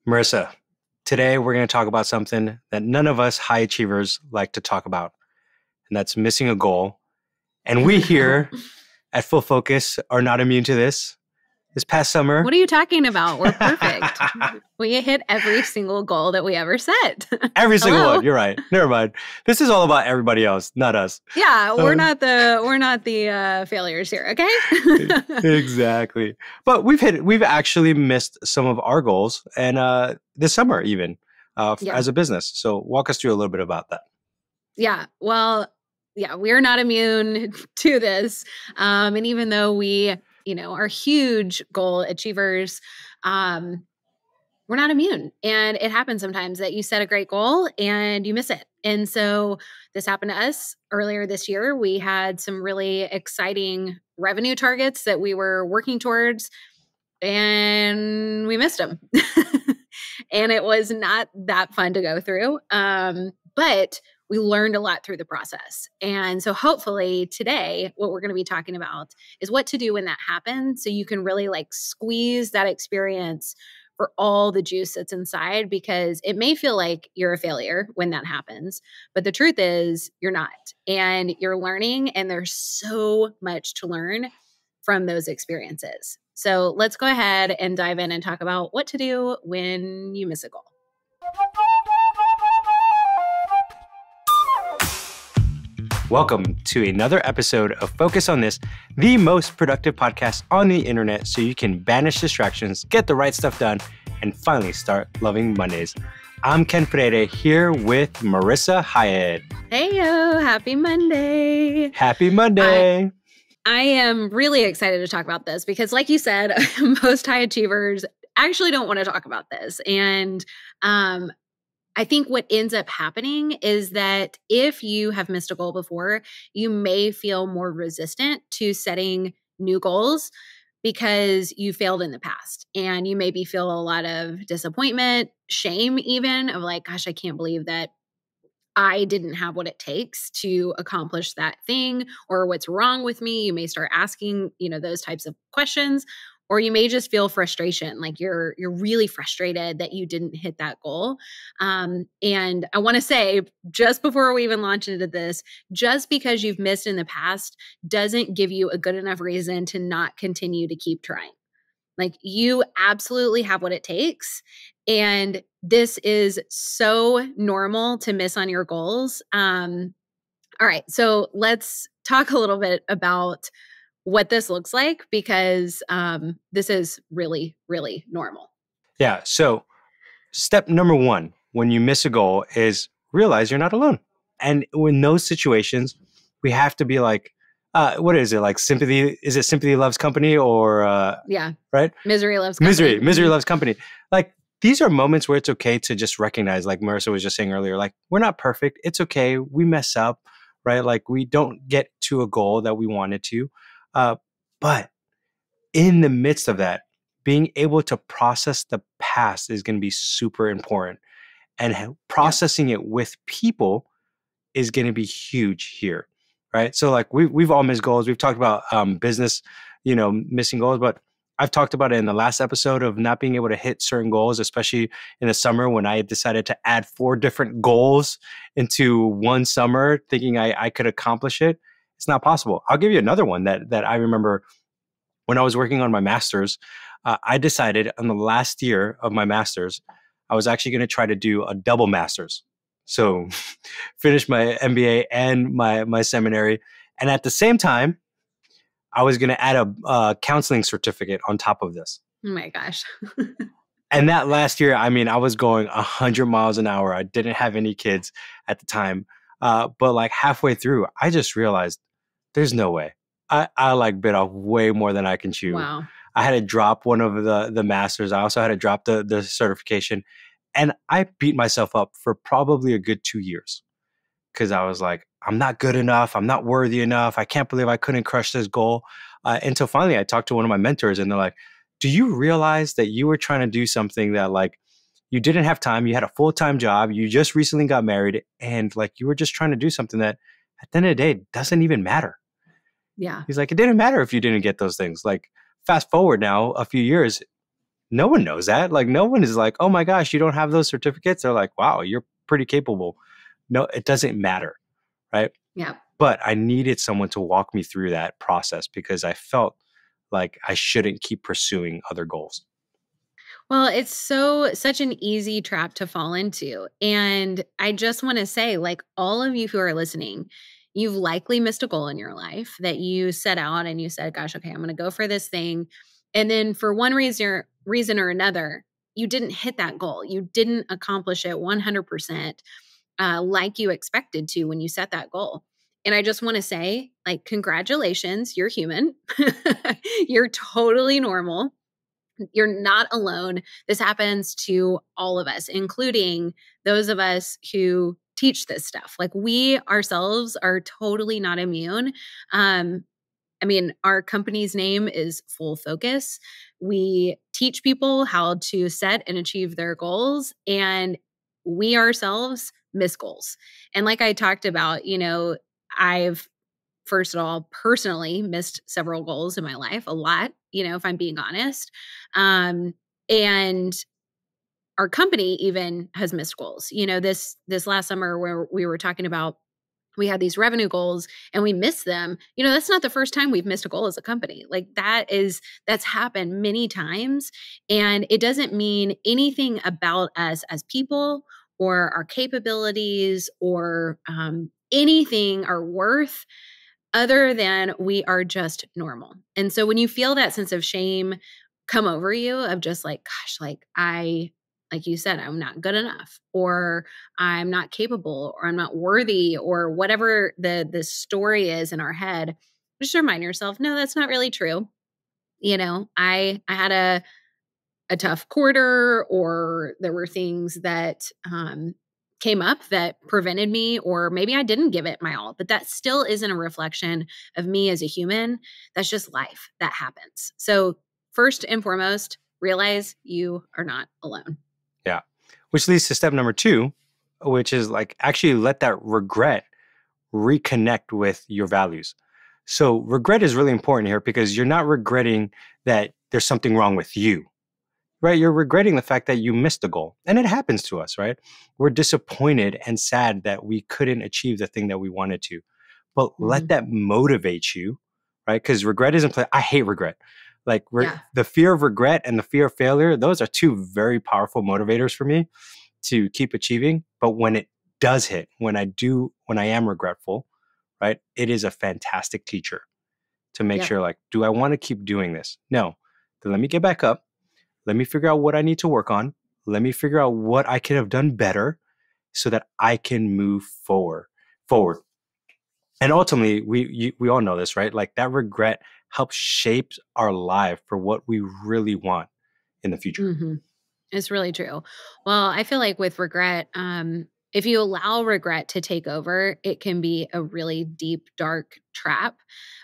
Marissa, today we're going to talk about something that none of us high achievers like to talk about, and that's missing a goal. And we here at Full Focus are not immune to this. This past summer. What are you talking about? We're perfect. We hit every single goal that we ever set. Every single one. You're right. Never mind. This is all about everybody else, not us. Yeah, we're not the failures here, okay? Exactly. But we've actually missed some of our goals, and this summer even as a business. So walk us through a little bit about that. Yeah. Well, yeah, we're not immune to this, and even though we are huge goal achievers, we're not immune. And it happens sometimes that you set a great goal and you miss it. And so this happened to us earlier this year. We had some really exciting revenue targets that we were working towards, and we missed them. And it was not that fun to go through. But we learned a lot through the process. And so hopefully today, what we're going to be talking about is what to do when that happens. So you can really squeeze that experience for all the juice that's inside, because it may feel like you're a failure when that happens. But the truth is you're not, and you're learning, and there's so much to learn from those experiences. So let's go ahead and dive in and talk about what to do when you miss a goal. Welcome to another episode of Focus on This, the most productive podcast on the internet, so you can banish distractions, get the right stuff done, and finally start loving Mondays. I'm Ken Freire here with Marissa Hyatt. Heyo, happy Monday. Happy Monday. I am really excited to talk about this because, like you said, most high achievers actually don't want to talk about this. And I think what ends up happening is that if you have missed a goal before, you may feel more resistant to setting new goals because you failed in the past. And you maybe feel a lot of disappointment, shame even, of gosh, I can't believe that I didn't have what it takes to accomplish that thing, or what's wrong with me. You may start asking, those types of questions. Or you may just feel frustration, like you're really frustrated that you didn't hit that goal. And I want to say, just before we even launch into this, just because you've missed in the past doesn't give you a good enough reason to not continue to keep trying. You absolutely have what it takes. And this is so normal to miss on your goals. All right, so let's talk a little bit about what this looks like, because this is really, really normal. Yeah. So step number one, when you miss a goal, is realize you're not alone. And in those situations, we have to be what is it? Sympathy? Is it sympathy loves company, or yeah, right? Misery loves company. Misery loves company. These are moments where it's okay to just recognize, like Marissa was just saying earlier, we're not perfect. It's okay. We mess up, right? We don't get to a goal that we wanted to. But in the midst of that, being able to process the past is going to be super important. And processing it with people is going to be huge here, right? So we've all missed goals. We've talked about business, missing goals, but I've talked about it in the last episode of not being able to hit certain goals, especially in the summer when I decided to add 4 different goals into one summer, thinking I could accomplish it. It's not possible. I'll give you another one that I remember when I was working on my master's. I decided on the last year of my master's, I was actually going to try to do a double master's. So finish my MBA and my seminary. And at the same time, I was going to add a counseling certificate on top of this. Oh my gosh. And that last year, I was going 100 miles an hour. I didn't have any kids at the time. But halfway through, I just realized there's no way. I bit off way more than I can chew. Wow. I had to drop one of the masters. I also had to drop the certification. And I beat myself up for probably a good 2 years because I was like, I'm not good enough. I'm not worthy enough. I can't believe I couldn't crush this goal. Until finally I talked to one of my mentors, and they're like, do you realize that you were trying to do something that you didn't have time? You had a full-time job. You just recently got married, and you were just trying to do something that at the end of the day doesn't even matter. Yeah. He's like, it didn't matter if you didn't get those things. Fast forward now a few years, no one knows that. Like, no one is like, oh my gosh, you don't have those certificates. They're like, wow, you're pretty capable. No, it doesn't matter. Right. Yeah. But I needed someone to walk me through that process because I felt like I shouldn't keep pursuing other goals. Well, it's such an easy trap to fall into. And I just want to say, like, all of you who are listening, you've likely missed a goal in your life that you set out and you said, gosh, okay, I'm going to go for this thing. And then for one reason or another, you didn't hit that goal. You didn't accomplish it 100% like you expected to when you set that goal. And I just want to say, like, congratulations, you're human. You're totally normal. You're not alone. This happens to all of us, including those of us who teach this stuff. Like, we ourselves are totally not immune. I mean, our company's name is Full Focus. We teach people how to set and achieve their goals, and we ourselves miss goals. And like I talked about, I've first of all, personally missed several goals in my life, a lot, if I'm being honest. And our company even has missed goals. This last summer where we were talking about we had these revenue goals and we missed them. That's not the first time we've missed a goal as a company. Like that's happened many times. And it doesn't mean anything about us as people or our capabilities or anything, our worth, other than we are just normal. And so when you feel that sense of shame come over you of just like, gosh, like you said, I'm not good enough, or I'm not capable, or I'm not worthy, or whatever the story is in our head, just remind yourself, no, that's not really true. I had a tough quarter, or there were things that came up that prevented me, or maybe I didn't give it my all, but that still isn't a reflection of me as a human. That's just life that happens. So first and foremost, realize you are not alone. Yeah. Which leads to step number 2, which is like actually let that regret reconnect with your values. So regret is really important here because you're not regretting that there's something wrong with you, right? You're regretting the fact that you missed a goal. And it happens to us, right? We're disappointed and sad that we couldn't achieve the thing that we wanted to. But let that motivate you, right? Because regret isn't I hate regret. Like the fear of regret and the fear of failure, those are 2 very powerful motivators for me to keep achieving. But when it does hit, when I am regretful, right? It is a fantastic teacher to make sure, like, do I want to keep doing this? No. Then let me get back up. Let me figure out what I need to work on. Let me figure out what I could have done better so that I can move forward. And ultimately, we all know this, right? Like that regret helps shape our life for what we really want in the future. Mm-hmm. It's really true. Well, I feel like with regret, if you allow regret to take over, it can be a really deep, dark trap.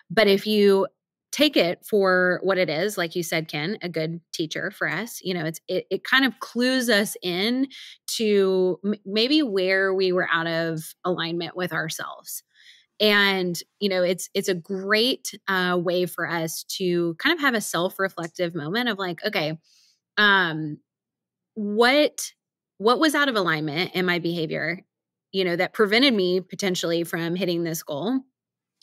But if you take it for what it is, like you said, Ken, a good teacher for us, it kind of clues us in to maybe where we were out of alignment with ourselves. And it's a great way for us to kind of have a self-reflective moment of like, okay, what was out of alignment in my behavior, that prevented me potentially from hitting this goal,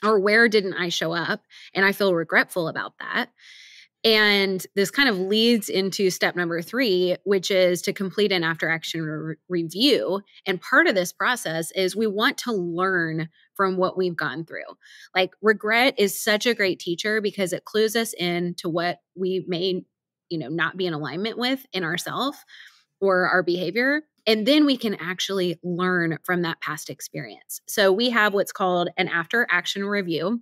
or where didn't I show up? And I feel regretful about that. And this kind of leads into step number 3, which is to complete an after action review. And part of this process is we want to learn from what we've gone through. Like regret is such a great teacher because it clues us in to what we may, not be in alignment with in ourselves or our behavior. And then we can actually learn from that past experience. So we have what's called an after action review.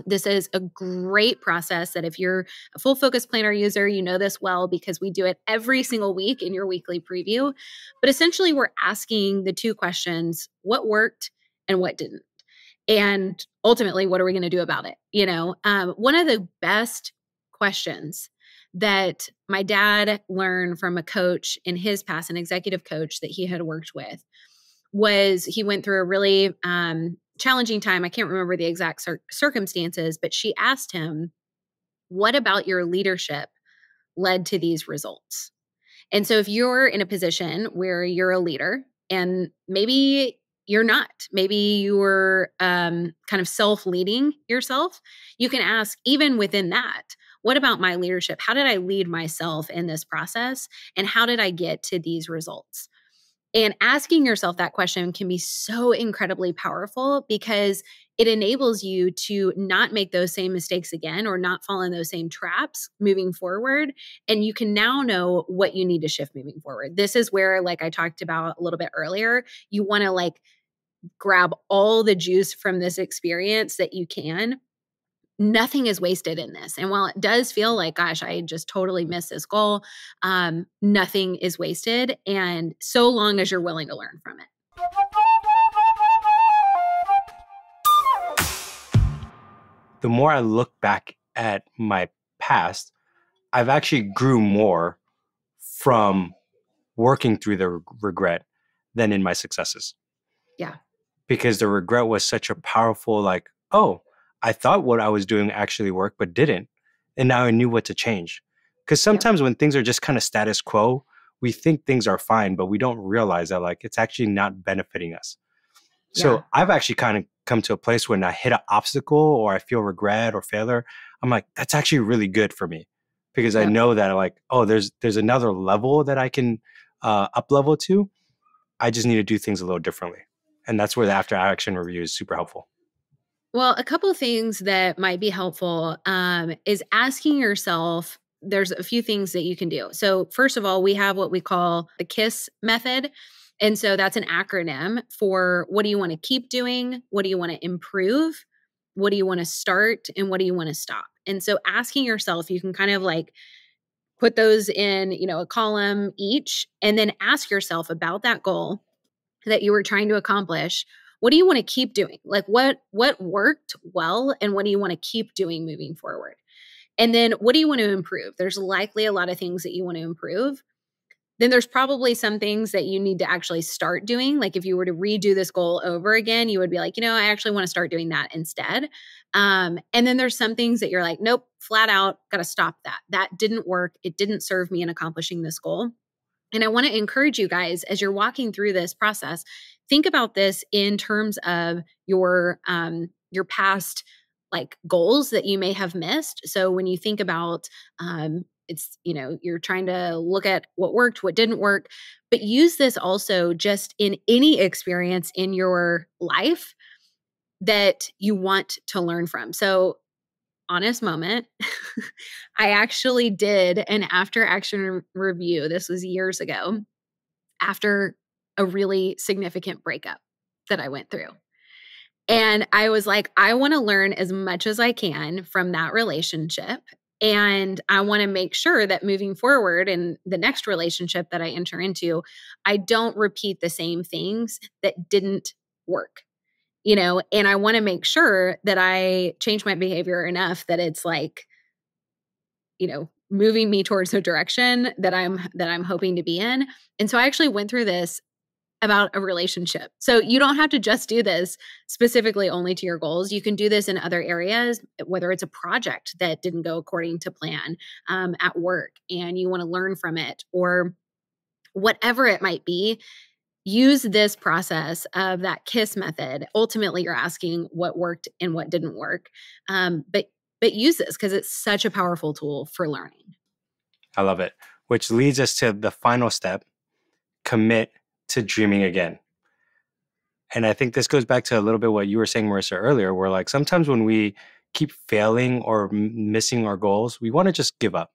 This is a great process that if you're a full focus planner user, you know this well because we do it every single week in your weekly preview. But essentially, we're asking the 2 questions: what worked and what didn't? And ultimately, what are we going to do about it? One of the best questions that my dad learned from a coach in his past, an executive coach that he had worked with, was he went through a really challenging time. I can't remember the exact circumstances, but she asked him, what about your leadership led to these results. And so if you're in a position where you're a leader and maybe you're not, maybe you're kind of self-leading yourself, you can ask, even within that, what about my leadership? How did I lead myself in this process? And how did I get to these results? And asking yourself that question can be so incredibly powerful because it enables you to not make those same mistakes again or not fall in those same traps moving forward. And you can now know what you need to shift moving forward. This is where, like I talked about a little bit earlier, you want to like grab all the juice from this experience that you can. Nothing is wasted in this. And while it does feel like, gosh, I just totally missed this goal, nothing is wasted. And so long as you're willing to learn from it. The more I look back at my past, I've actually grew more from working through the regret than in my successes. Yeah. Because the regret was such a powerful, like, oh, I thought what I was doing actually worked, but didn't. And now I knew what to change. Because sometimes when things are just kind of status quo, we think things are fine, but we don't realize that like it's actually not benefiting us. So I've actually kind of come to a place when I hit an obstacle or I feel regret or failure, I'm like, that's actually really good for me. Because I know that like, oh, there's another level that I can up level to. I just need to do things a little differently. And that's where the after action review is super helpful. Well, a couple of things that might be helpful is asking yourself, there's a few things that you can do. So first of all, we have what we call the KISS method. And so that's an acronym for what do you want to keep doing? What do you want to improve? What do you want to start? And what do you want to stop? And so asking yourself, you can kind of like put those in, a column each, and then ask yourself about that goal that you were trying to accomplish. What do you want to keep doing? Like what worked well and what do you want to keep doing moving forward? And then what do you want to improve? There's likely a lot of things that you want to improve. Then there's probably some things that you need to actually start doing. Like if you were to redo this goal over again, you would be like, I actually want to start doing that instead. And then there's some things that you're like, nope, flat out, got to stop that. That didn't work. It didn't serve me in accomplishing this goal. And I want to encourage you guys as you're walking through this process, think about this in terms of your past like goals that you may have missed. So when you think about it's, you're trying to look at what worked, what didn't work, but use this also just in any experience in your life that you want to learn from. So honest moment, I actually did an after action review. This was years ago after a really significant breakup that I went through. And I was like, I want to learn as much as I can from that relationship. And I want to make sure that moving forward in the next relationship that I enter into, I don't repeat the same things that didn't work. And I want to make sure that I change my behavior enough that it's like, moving me towards the direction that I'm hoping to be in. And so I actually went through this about a relationship. So you don't have to just do this specifically only to your goals. You can do this in other areas, whether it's a project that didn't go according to plan at work and you want to learn from it or whatever it might be. Use this process of that KISS method. Ultimately, you're asking what worked and what didn't work. But use this because it's such a powerful tool for learning. I love it. Which leads us to the final step, commit to dreaming again. And I think this goes back to a little bit what you were saying, Marissa, earlier, where like sometimes when we keep failing or missing our goals, we want to just give up,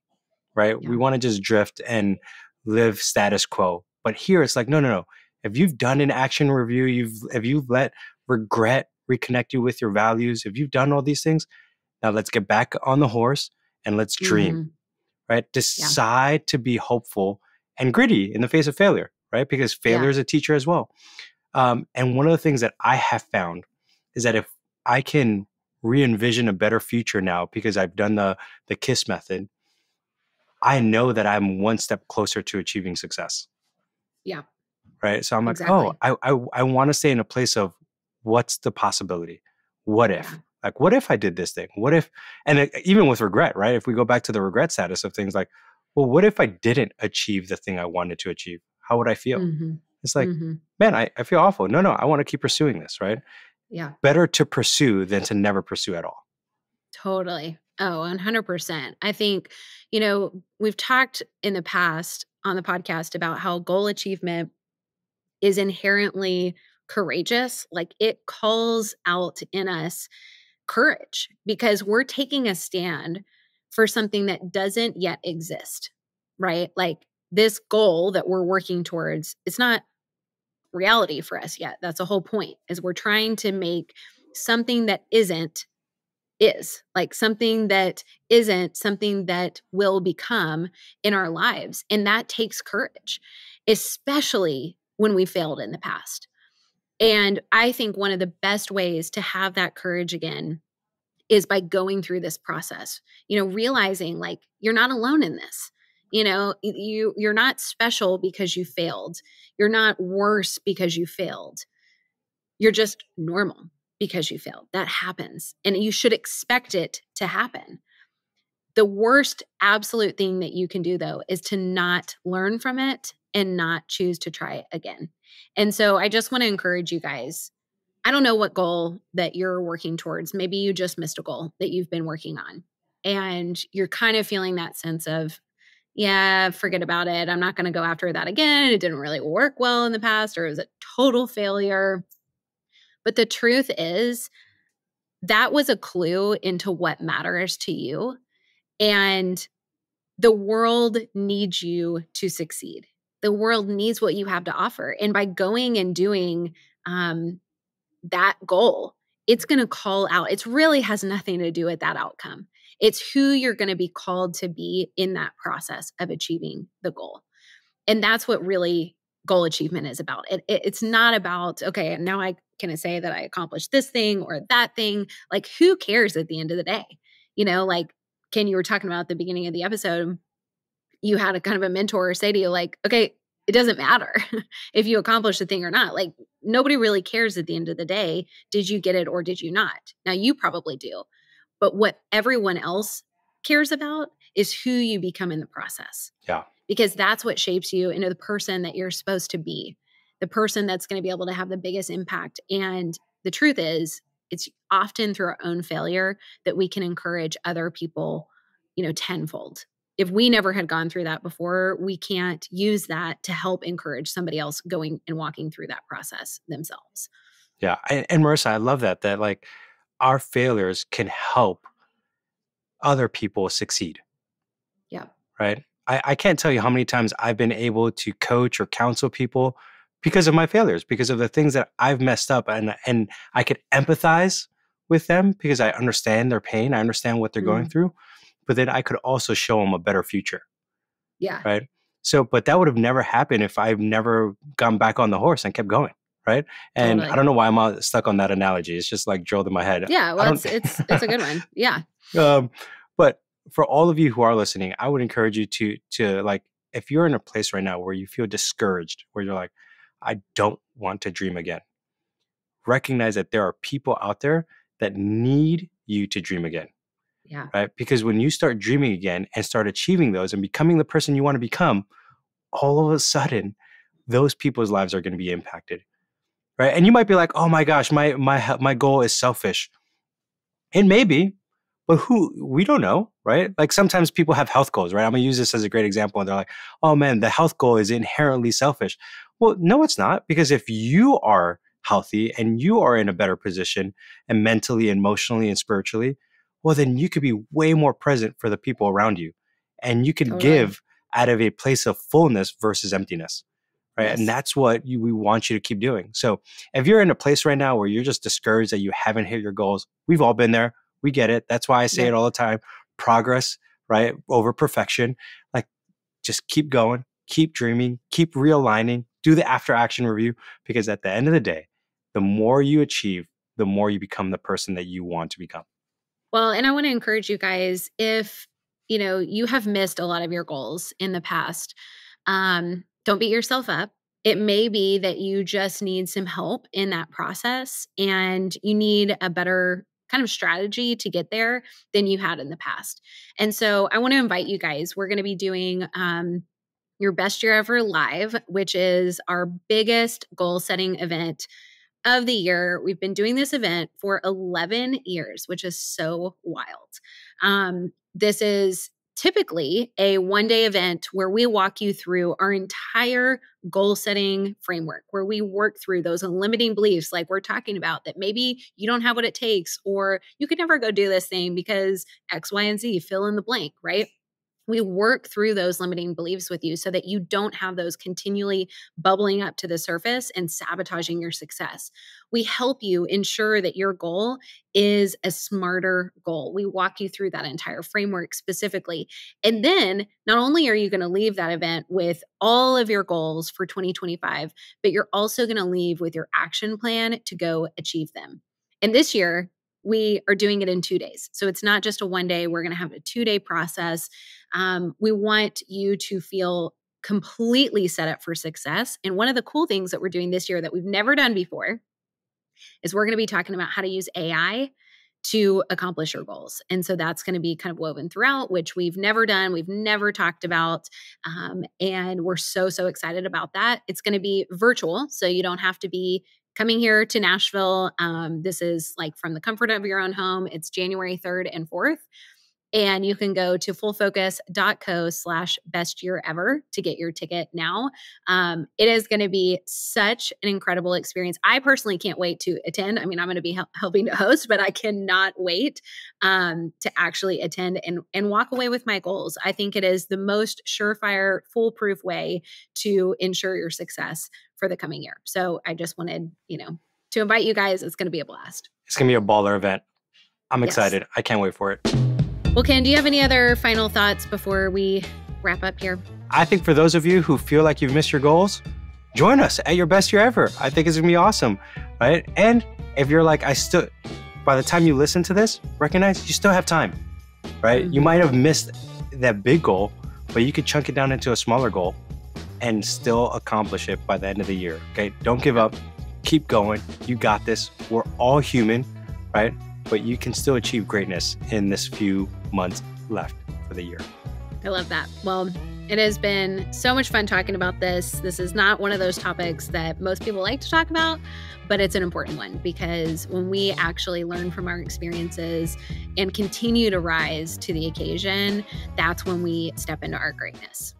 right? Yeah. We want to just drift and live status quo. But here it's like, no. If you've done an action review, if you've let regret reconnect you with your values, if you've done all these things, now let's get back on the horse and let's dream, right? Decide to be hopeful and gritty in the face of failure, right? Because failure is a teacher as well. And one of the things that I have found is that if I can re-envision a better future now because I've done the KISS method, I know that I'm one step closer to achieving success. Yeah. Right. So I'm like, oh, I want to stay in a place of what's the possibility? What if? Like, what if I did this thing? What if? And even with regret, right? If we go back to the regret status of things like, well, what if I didn't achieve the thing I wanted to achieve? How would I feel? Mhm. It's like, Mhm. man, I feel awful. No, I want to keep pursuing this, right? Yeah. Better to pursue than to never pursue at all. Totally. Oh, 100%. I think, we've talked in the past on the podcast about how goal achievement is inherently courageous. Like it calls out in us courage because we're taking a stand for something that doesn't yet exist, right? Like this goal that we're working towards, it's not reality for us yet. That's the whole point is we're trying to make something that isn't is like something that isn't something that will become in our lives. And that takes courage, especially when we failed in the past. And I think one of the best ways to have that courage again is by going through this process, realizing like you're not alone in this. You're not special because you failed. You're not worse because you failed. You're just normal because you failed. That happens. And you should expect it to happen. The worst absolute thing that you can do, though, is to not learn from it and not choose to try it again. And so I just want to encourage you guys. I don't know what goal that you're working towards. Maybe you just missed a goal that you've been working on. And you're kind of feeling that sense of, yeah, forget about it. I'm not going to go after that again. It didn't really work well in the past, or it was a total failure. But the truth is, that was a clue into what matters to you. And the world needs you to succeed. The world needs what you have to offer. And by going and doing that goal, it's going to call out. It really has nothing to do with that outcome. It's who you're going to be called to be in that process of achieving the goal. And that's what really goal achievement is about. It's not about, okay, now I can say that I accomplished this thing or that thing. Like, who cares at the end of the day? Like Ken, you were talking about at the beginning of the episode, you had a kind of a mentor say to you, like, okay, it doesn't matter if you accomplish the thing or not. Like, nobody really cares at the end of the day. Did you get it or did you not? Now, you probably do. But what everyone else cares about is who you become in the process, Yeah. because that's what shapes you into the person that you're supposed to be, the person that's going to be able to have the biggest impact. And the truth is, it's often through our own failure that we can encourage other people, tenfold. If we never had gone through that before, we can't use that to help encourage somebody else going and walking through that process themselves. Yeah. And Marissa, I love that like our failures can help other people succeed, Yeah. right? I can't tell you how many times I've been able to coach or counsel people because of my failures, because of the things that I've messed up, and I could empathize with them because I understand their pain, I understand what they're going Mm. through, but then I could also show them a better future, Yeah. right? So, but that would have never happened if I've never gone back on the horse and kept going, right? And I Totally. don't know why I'm stuck on that analogy. It's just like drilled in my head. Yeah. I Well, don't. it's a good one. Yeah. But for all of you who are listening, I would encourage you to like, if you're in a place right now where you feel discouraged, where you're like, I don't want to dream again, recognize that there are people out there that need you to dream again, Yeah. right? Because when you start dreaming again and start achieving those and becoming the person you want to become, all of a sudden, those people's lives are going to be impacted, right? And you might be like, oh my gosh, my goal is selfish. And maybe, but we don't know, right? Like sometimes people have health goals, right? I'm gonna use this as a great example. And they're like, oh man, the health goal is inherently selfish. Well, no, it's not, because if you are healthy and you are in a better position and mentally, emotionally, and spiritually, well, then you could be way more present for the people around you. And you can Totally. give out of a place of fullness versus emptiness. Right. And Yes. that's what we want you to keep doing. So if you're in a place right now where you're just discouraged that you haven't hit your goals, we've all been there. We get it. That's why I say it Yep. all the time. Progress, right? Over perfection. Like, just keep going, keep dreaming, keep realigning, do the after action review, because at the end of the day, the more you achieve, the more you become the person that you want to become. Well, and I want to encourage you guys, if you have missed a lot of your goals in the past, don't beat yourself up. It may be that you just need some help in that process and you need a better kind of strategy to get there than you had in the past. And so I want to invite you guys. We're going to be doing your Best Year Ever Live, which is our biggest goal setting event of the year. We've been doing this event for 11 years, which is so wild. This is typically a one-day event where we walk you through our entire goal setting framework, where we work through those limiting beliefs like we're talking about, that maybe you don't have what it takes, or you could never go do this thing because X, Y, and Z, fill in the blank, right? We work through those limiting beliefs with you so that you don't have those continually bubbling up to the surface and sabotaging your success. We help you ensure that your goal is a smarter goal. We walk you through that entire framework specifically. And then not only are you going to leave that event with all of your goals for 2025, but you're also going to leave with your action plan to go achieve them. And this year, we are doing it in 2 days. So it's not just a one day, we're going to have a 2-day process. We want you to feel completely set up for success. And one of the cool things that we're doing this year that we've never done before is we're going to be talking about how to use AI to accomplish your goals. And so that's going to be kind of woven throughout, which we've never done, we've never talked about. And we're so excited about that. It's going to be virtual, so you don't have to be coming here to Nashville. This is like from the comfort of your own home. It's January 3rd and 4th. And you can go to fullfocus.co/bestyearever to get your ticket now. It is going to be such an incredible experience. I personally can't wait to attend. I mean, I'm going to be helping to host, but I cannot wait to actually attend and walk away with my goals. I think it is the most surefire, foolproof way to ensure your success for the coming year. So I just wanted, to invite you guys. It's going to be a blast. It's going to be a baller event. I'm excited. I can't wait for it. Well, Ken, do you have any other final thoughts before we wrap up here? I think for those of you who feel like you've missed your goals, join us at your best year ever. I think it's going to be awesome, right? And if you're like, by the time you listen to this, recognize you still have time, right? Mm-hmm. You might have missed that big goal, but you could chunk it down into a smaller goal and still accomplish it by the end of the year, okay? Don't give up. Keep going. You got this. We're all human, right? But you can still achieve greatness in this few months left for the year. I love that. Well, it has been so much fun talking about this. This is not one of those topics that most people like to talk about, but it's an important one because when we actually learn from our experiences and continue to rise to the occasion, that's when we step into our greatness.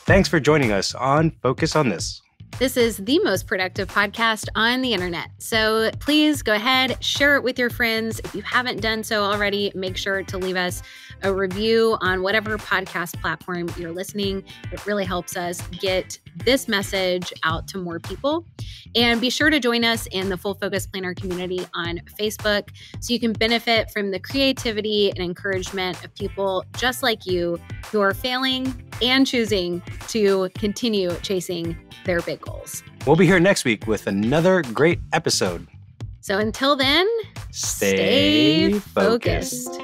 Thanks for joining us on Focus on This. This is the most productive podcast on the internet. So please go ahead, share it with your friends. If you haven't done so already, make sure to leave us a review on whatever podcast platform you're listening. It really helps us get this message out to more people. And be sure to join us in the Full Focus Planner community on Facebook so you can benefit from the creativity and encouragement of people just like you who are failing and choosing to continue chasing their big goals. We'll be here next week with another great episode. So until then, stay focused.